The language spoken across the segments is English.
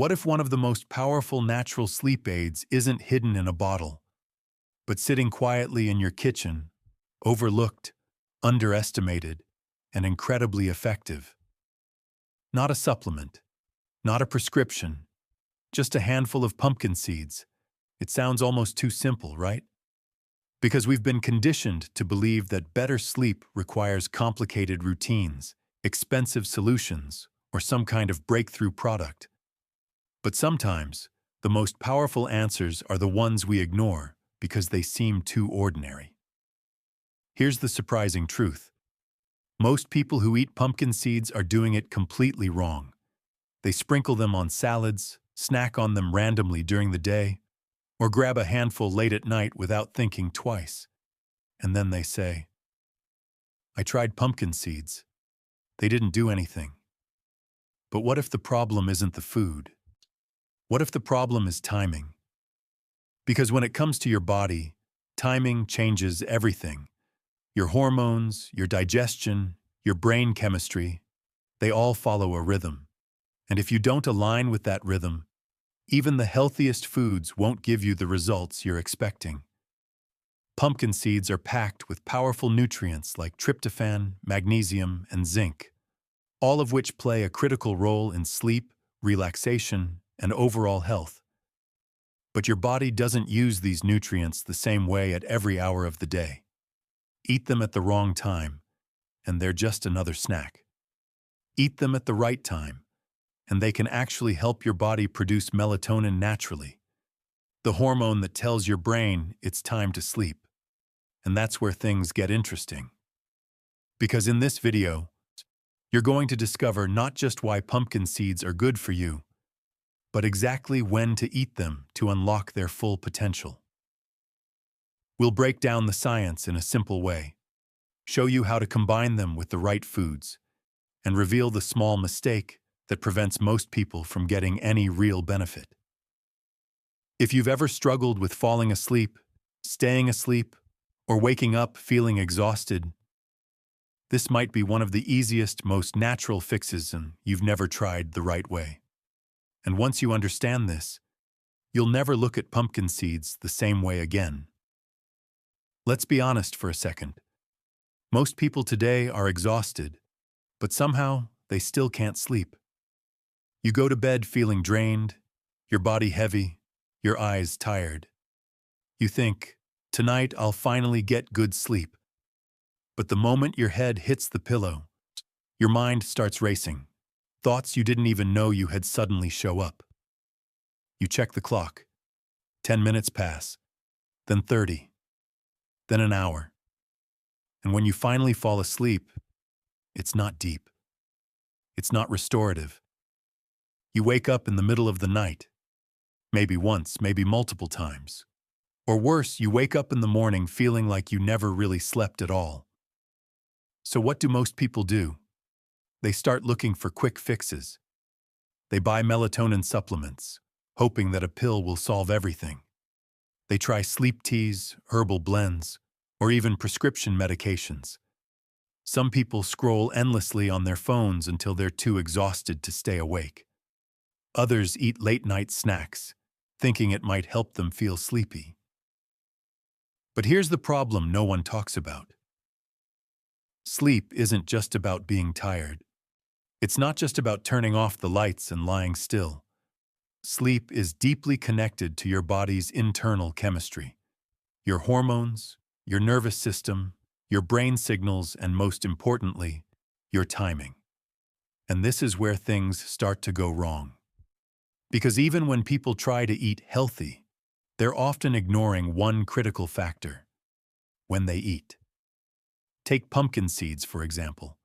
What if one of the most powerful natural sleep aids isn't hidden in a bottle, but sitting quietly in your kitchen, overlooked, underestimated, and incredibly effective? Not a supplement, not a prescription, just a handful of pumpkin seeds. It sounds almost too simple, right? Because we've been conditioned to believe that better sleep requires complicated routines, expensive solutions, or some kind of breakthrough product. But sometimes, the most powerful answers are the ones we ignore because they seem too ordinary. Here's the surprising truth. Most people who eat pumpkin seeds are doing it completely wrong. They sprinkle them on salads, snack on them randomly during the day, or grab a handful late at night without thinking twice. And then they say, "I tried pumpkin seeds. They didn't do anything." But what if the problem isn't the food? What if the problem is timing? Because when it comes to your body, timing changes everything. Your hormones, your digestion, your brain chemistry, they all follow a rhythm. And if you don't align with that rhythm, even the healthiest foods won't give you the results you're expecting. Pumpkin seeds are packed with powerful nutrients like tryptophan, magnesium, and zinc, all of which play a critical role in sleep, relaxation, and overall health. But your body doesn't use these nutrients the same way at every hour of the day. Eat them at the wrong time, and they're just another snack. Eat them at the right time, and they can actually help your body produce melatonin naturally, the hormone that tells your brain it's time to sleep. And that's where things get interesting. Because in this video, you're going to discover not just why pumpkin seeds are good for you, but exactly when to eat them to unlock their full potential. We'll break down the science in a simple way, show you how to combine them with the right foods, and reveal the small mistake that prevents most people from getting any real benefit. If you've ever struggled with falling asleep, staying asleep, or waking up feeling exhausted, this might be one of the easiest, most natural fixes, and you've never tried the right way. And once you understand this, you'll never look at pumpkin seeds the same way again. Let's be honest for a second. Most people today are exhausted, but somehow they still can't sleep. You go to bed feeling drained, your body heavy, your eyes tired. You think, "Tonight I'll finally get good sleep." But the moment your head hits the pillow, your mind starts racing. Thoughts you didn't even know you had suddenly show up. You check the clock. 10 minutes pass, then 30, then an hour. And when you finally fall asleep, it's not deep. It's not restorative. You wake up in the middle of the night, maybe once, maybe multiple times. Or worse, you wake up in the morning feeling like you never really slept at all. So what do most people do? They start looking for quick fixes. They buy melatonin supplements, hoping that a pill will solve everything. They try sleep teas, herbal blends, or even prescription medications. Some people scroll endlessly on their phones until they're too exhausted to stay awake. Others eat late-night snacks, thinking it might help them feel sleepy. But here's the problem no one talks about. Sleep isn't just about being tired. It's not just about turning off the lights and lying still. Sleep is deeply connected to your body's internal chemistry. Your hormones, your nervous system, your brain signals, and most importantly, your timing. And this is where things start to go wrong. Because even when people try to eat healthy, they're often ignoring one critical factor: when they eat. Take pumpkin seeds, for example.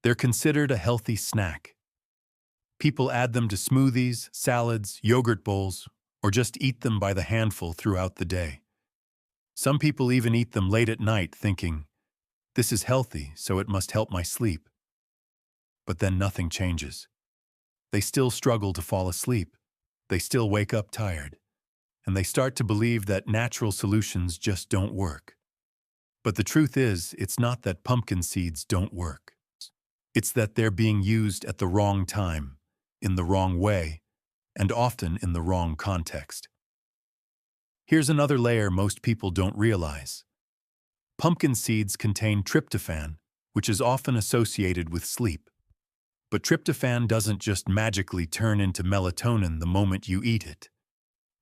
They're considered a healthy snack. People add them to smoothies, salads, yogurt bowls, or just eat them by the handful throughout the day. Some people even eat them late at night thinking, "This is healthy, so it must help my sleep." But then nothing changes. They still struggle to fall asleep. They still wake up tired. And they start to believe that natural solutions just don't work. But the truth is, it's not that pumpkin seeds don't work. It's that they're being used at the wrong time, in the wrong way, and often in the wrong context. Here's another layer most people don't realize. Pumpkin seeds contain tryptophan, which is often associated with sleep. But tryptophan doesn't just magically turn into melatonin the moment you eat it.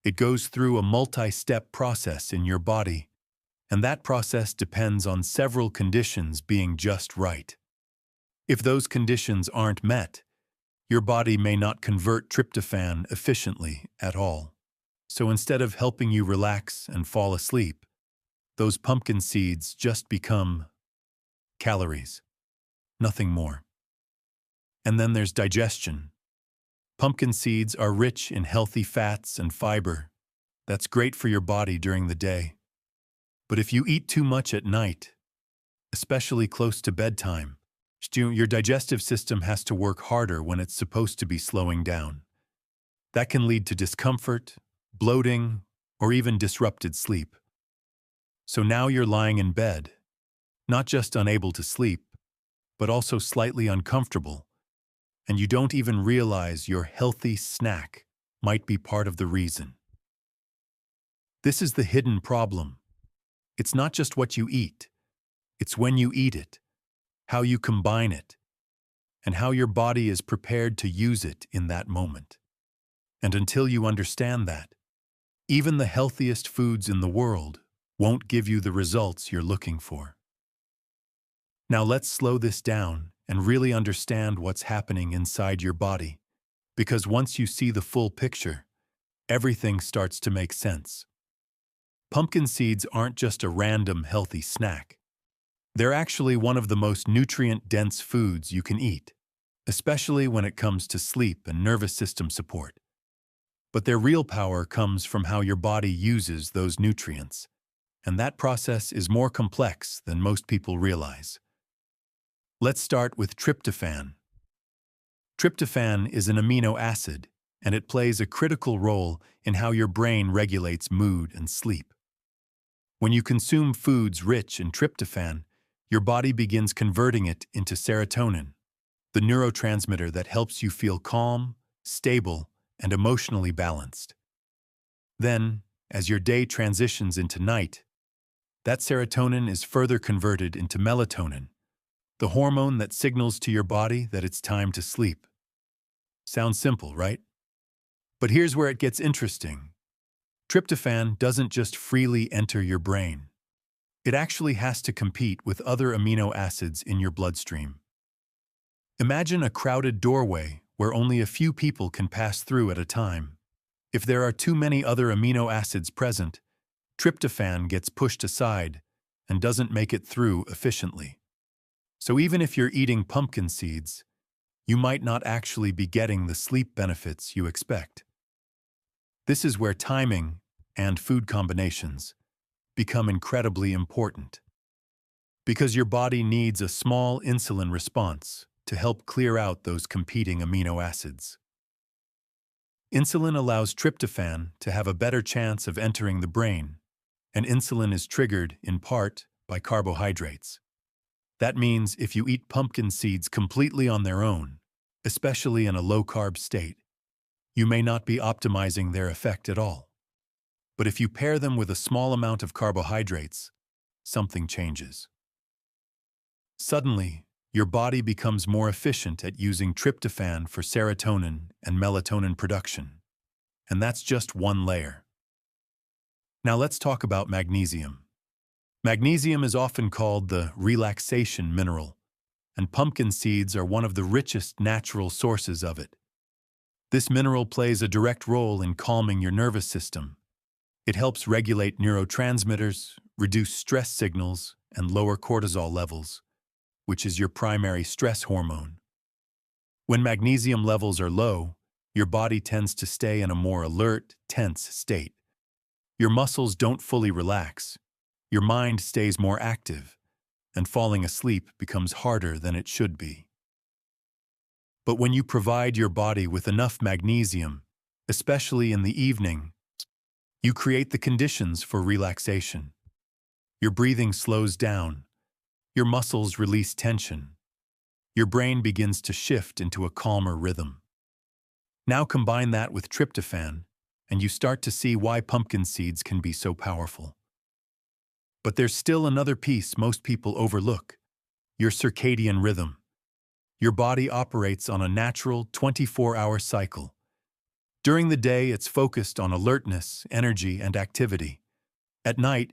It goes through a multi-step process in your body, and that process depends on several conditions being just right. If those conditions aren't met, your body may not convert tryptophan efficiently at all. So instead of helping you relax and fall asleep, those pumpkin seeds just become calories, nothing more. And then there's digestion. Pumpkin seeds are rich in healthy fats and fiber. That's great for your body during the day. But if you eat too much at night, especially close to bedtime, your digestive system has to work harder when it's supposed to be slowing down. That can lead to discomfort, bloating, or even disrupted sleep. So now you're lying in bed, not just unable to sleep, but also slightly uncomfortable, and you don't even realize your healthy snack might be part of the reason. This is the hidden problem. It's not just what you eat, it's when you eat it, how you combine it, and how your body is prepared to use it in that moment. And until you understand that, even the healthiest foods in the world won't give you the results you're looking for. Now let's slow this down and really understand what's happening inside your body, because once you see the full picture, everything starts to make sense. Pumpkin seeds aren't just a random healthy snack. They're actually one of the most nutrient-dense foods you can eat, especially when it comes to sleep and nervous system support. But their real power comes from how your body uses those nutrients, and that process is more complex than most people realize. Let's start with tryptophan. Tryptophan is an amino acid, and it plays a critical role in how your brain regulates mood and sleep. When you consume foods rich in tryptophan, your body begins converting it into serotonin, the neurotransmitter that helps you feel calm, stable, and emotionally balanced. Then, as your day transitions into night, that serotonin is further converted into melatonin, the hormone that signals to your body that it's time to sleep. Sounds simple, right? But here's where it gets interesting. Tryptophan doesn't just freely enter your brain. It actually has to compete with other amino acids in your bloodstream. Imagine a crowded doorway where only a few people can pass through at a time. If there are too many other amino acids present, tryptophan gets pushed aside and doesn't make it through efficiently. So even if you're eating pumpkin seeds, you might not actually be getting the sleep benefits you expect. This is where timing and food combinations become incredibly important, because your body needs a small insulin response to help clear out those competing amino acids. Insulin allows tryptophan to have a better chance of entering the brain, and insulin is triggered, in part, by carbohydrates. That means if you eat pumpkin seeds completely on their own, especially in a low-carb state, you may not be optimizing their effect at all. But if you pair them with a small amount of carbohydrates, something changes. Suddenly, your body becomes more efficient at using tryptophan for serotonin and melatonin production. And that's just one layer. Now let's talk about magnesium. Magnesium is often called the relaxation mineral, and pumpkin seeds are one of the richest natural sources of it. This mineral plays a direct role in calming your nervous system. It helps regulate neurotransmitters, reduce stress signals, and lower cortisol levels, which is your primary stress hormone. When magnesium levels are low, your body tends to stay in a more alert, tense state. Your muscles don't fully relax, your mind stays more active, and falling asleep becomes harder than it should be. But when you provide your body with enough magnesium, especially in the evening, you create the conditions for relaxation. Your breathing slows down, your muscles release tension, your brain begins to shift into a calmer rhythm. Now combine that with tryptophan, and you start to see why pumpkin seeds can be so powerful. But there's still another piece most people overlook: your circadian rhythm. Your body operates on a natural 24-hour cycle. During the day, it's focused on alertness, energy, and activity. At night,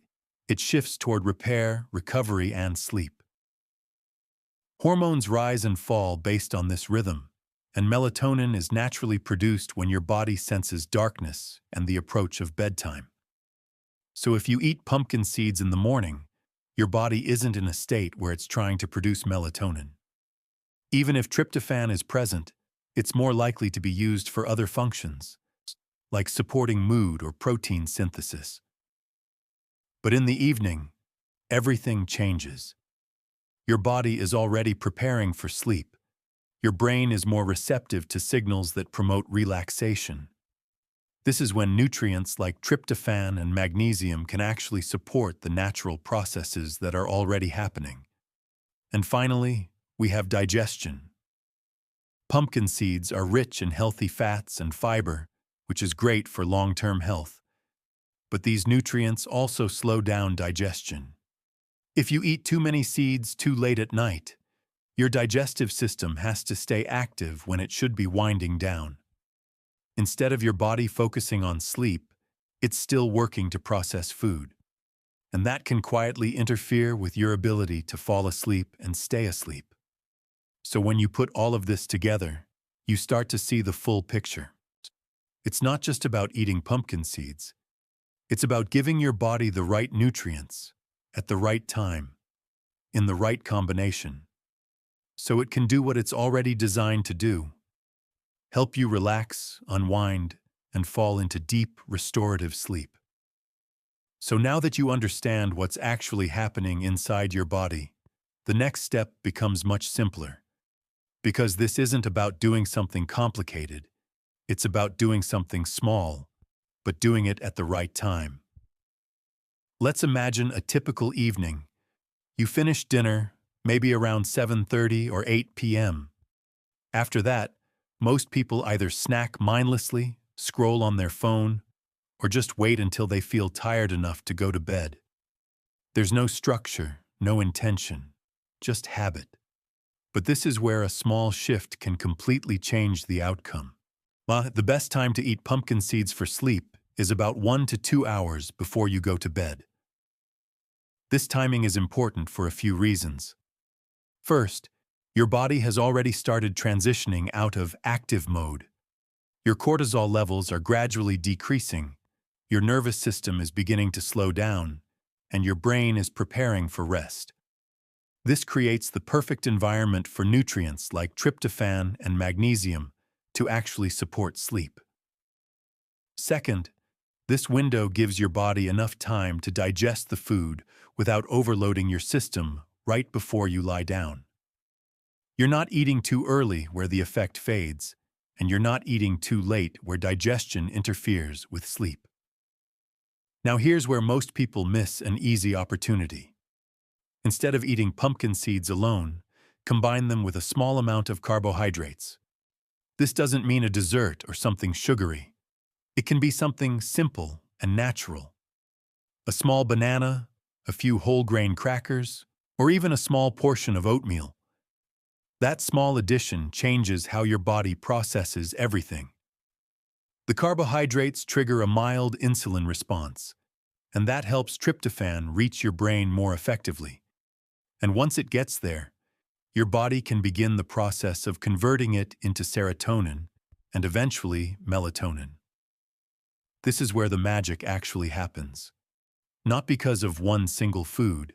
it shifts toward repair, recovery, and sleep. Hormones rise and fall based on this rhythm, and melatonin is naturally produced when your body senses darkness and the approach of bedtime. So if you eat pumpkin seeds in the morning, your body isn't in a state where it's trying to produce melatonin. Even if tryptophan is present, it's more likely to be used for other functions, like supporting mood or protein synthesis. But in the evening, everything changes. Your body is already preparing for sleep. Your brain is more receptive to signals that promote relaxation. This is when nutrients like tryptophan and magnesium can actually support the natural processes that are already happening. And finally, we have digestion. Pumpkin seeds are rich in healthy fats and fiber, which is great for long-term health. But these nutrients also slow down digestion. If you eat too many seeds too late at night, your digestive system has to stay active when it should be winding down. Instead of your body focusing on sleep, it's still working to process food. And that can quietly interfere with your ability to fall asleep and stay asleep. So when you put all of this together, you start to see the full picture. It's not just about eating pumpkin seeds. It's about giving your body the right nutrients, at the right time, in the right combination, so it can do what it's already designed to do: help you relax, unwind, and fall into deep, restorative sleep. So now that you understand what's actually happening inside your body, the next step becomes much simpler. Because this isn't about doing something complicated, it's about doing something small, but doing it at the right time. Let's imagine a typical evening. You finish dinner, maybe around 7:30 or 8 p.m. After that, most people either snack mindlessly, scroll on their phone, or just wait until they feel tired enough to go to bed. There's no structure, no intention, just habit. But this is where a small shift can completely change the outcome. The best time to eat pumpkin seeds for sleep is about 1 to 2 hours before you go to bed. This timing is important for a few reasons. First, your body has already started transitioning out of active mode. Your cortisol levels are gradually decreasing, your nervous system is beginning to slow down, and your brain is preparing for rest. This creates the perfect environment for nutrients like tryptophan and magnesium to actually support sleep. Second, this window gives your body enough time to digest the food without overloading your system right before you lie down. You're not eating too early where the effect fades, and you're not eating too late where digestion interferes with sleep. Now here's where most people miss an easy opportunity. Instead of eating pumpkin seeds alone, combine them with a small amount of carbohydrates. This doesn't mean a dessert or something sugary. It can be something simple and natural. A small banana, a few whole grain crackers, or even a small portion of oatmeal. That small addition changes how your body processes everything. The carbohydrates trigger a mild insulin response, and that helps tryptophan reach your brain more effectively. And once it gets there, your body can begin the process of converting it into serotonin and eventually melatonin. This is where the magic actually happens. Not because of one single food,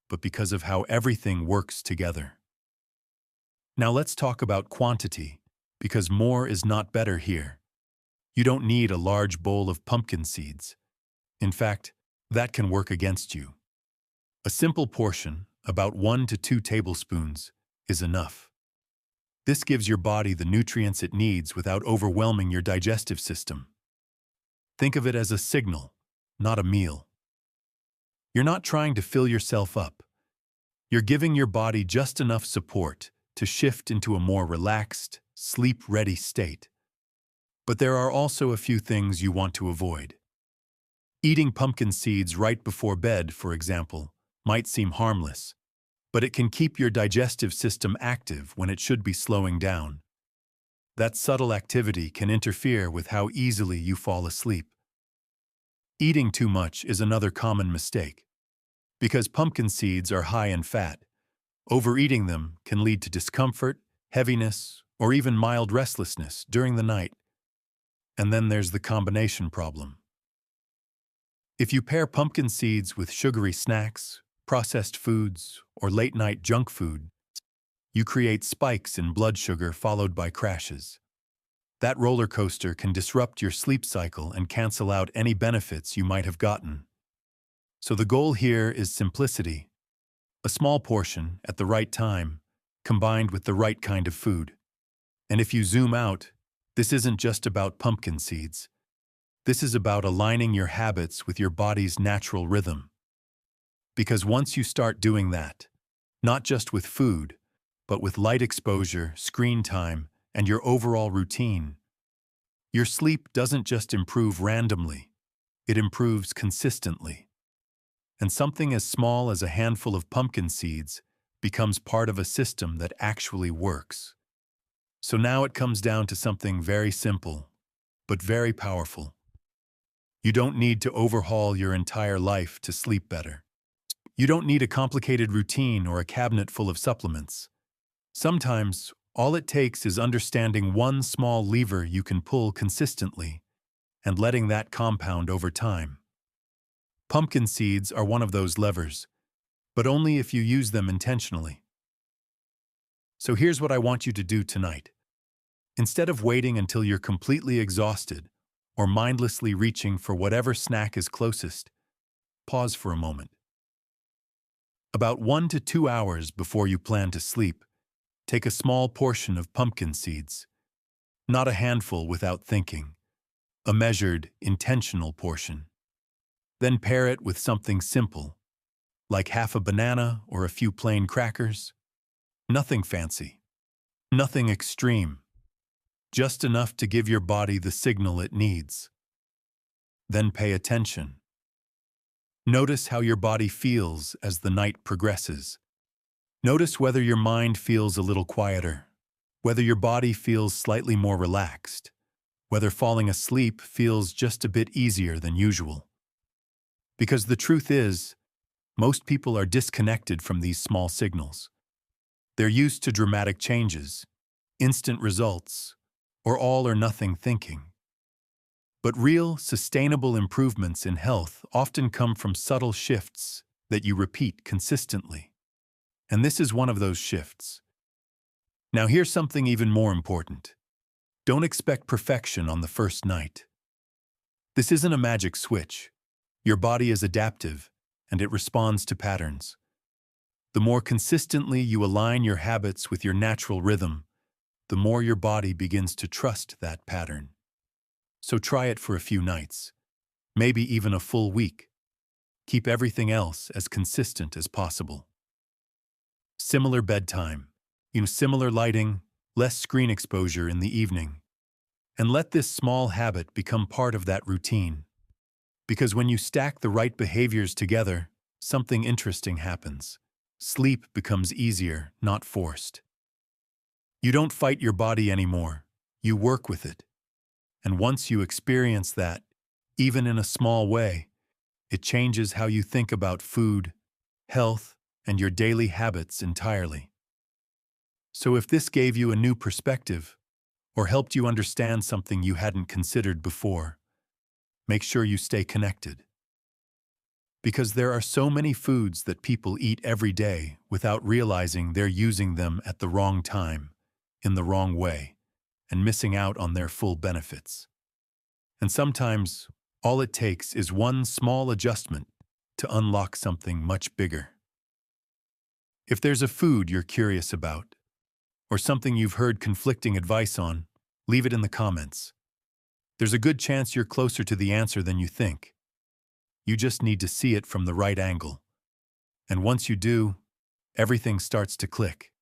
but because of how everything works together. Now let's talk about quantity, because more is not better here. You don't need a large bowl of pumpkin seeds. In fact, that can work against you. A simple portion, about 1 to 2 tablespoons, is enough. This gives your body the nutrients it needs without overwhelming your digestive system. Think of it as a signal, not a meal. You're not trying to fill yourself up. You're giving your body just enough support to shift into a more relaxed, sleep-ready state. But there are also a few things you want to avoid. Eating pumpkin seeds right before bed, for example, might seem harmless, but it can keep your digestive system active when it should be slowing down. That subtle activity can interfere with how easily you fall asleep. Eating too much is another common mistake. Because pumpkin seeds are high in fat, overeating them can lead to discomfort, heaviness, or even mild restlessness during the night. And then there's the combination problem. If you pair pumpkin seeds with sugary snacks, processed foods, or late-night junk food, you create spikes in blood sugar followed by crashes. That roller coaster can disrupt your sleep cycle and cancel out any benefits you might have gotten. So the goal here is simplicity. A small portion at the right time, combined with the right kind of food. And if you zoom out, this isn't just about pumpkin seeds. This is about aligning your habits with your body's natural rhythm. Because once you start doing that, not just with food, but with light exposure, screen time, and your overall routine, your sleep doesn't just improve randomly, it improves consistently. And something as small as a handful of pumpkin seeds becomes part of a system that actually works. So now it comes down to something very simple, but very powerful. You don't need to overhaul your entire life to sleep better. You don't need a complicated routine or a cabinet full of supplements. Sometimes, all it takes is understanding one small lever you can pull consistently and letting that compound over time. Pumpkin seeds are one of those levers, but only if you use them intentionally. So here's what I want you to do tonight. Instead of waiting until you're completely exhausted or mindlessly reaching for whatever snack is closest, pause for a moment. About 1 to 2 hours before you plan to sleep, take a small portion of pumpkin seeds. Not a handful without thinking. A measured, intentional portion. Then pair it with something simple, like half a banana or a few plain crackers. Nothing fancy. Nothing extreme. Just enough to give your body the signal it needs. Then pay attention. Notice how your body feels as the night progresses. Notice whether your mind feels a little quieter, whether your body feels slightly more relaxed, whether falling asleep feels just a bit easier than usual. Because the truth is, most people are disconnected from these small signals. They're used to dramatic changes, instant results, or all or nothing thinking. But real, sustainable improvements in health often come from subtle shifts that you repeat consistently. And this is one of those shifts. Now here's something even more important. Don't expect perfection on the first night. This isn't a magic switch. Your body is adaptive, and it responds to patterns. The more consistently you align your habits with your natural rhythm, the more your body begins to trust that pattern. So try it for a few nights, maybe even a full week. Keep everything else as consistent as possible. Similar bedtime, similar lighting, less screen exposure in the evening. And let this small habit become part of that routine. Because when you stack the right behaviors together, something interesting happens. Sleep becomes easier, not forced. You don't fight your body anymore, you work with it. And once you experience that, even in a small way, it changes how you think about food, health, and your daily habits entirely. So if this gave you a new perspective, or helped you understand something you hadn't considered before, make sure you stay connected. Because there are so many foods that people eat every day without realizing they're using them at the wrong time, in the wrong way, and missing out on their full benefits. And sometimes, all it takes is one small adjustment to unlock something much bigger. If there's a food you're curious about, or something you've heard conflicting advice on, leave it in the comments. There's a good chance you're closer to the answer than you think. You just need to see it from the right angle. And once you do, everything starts to click.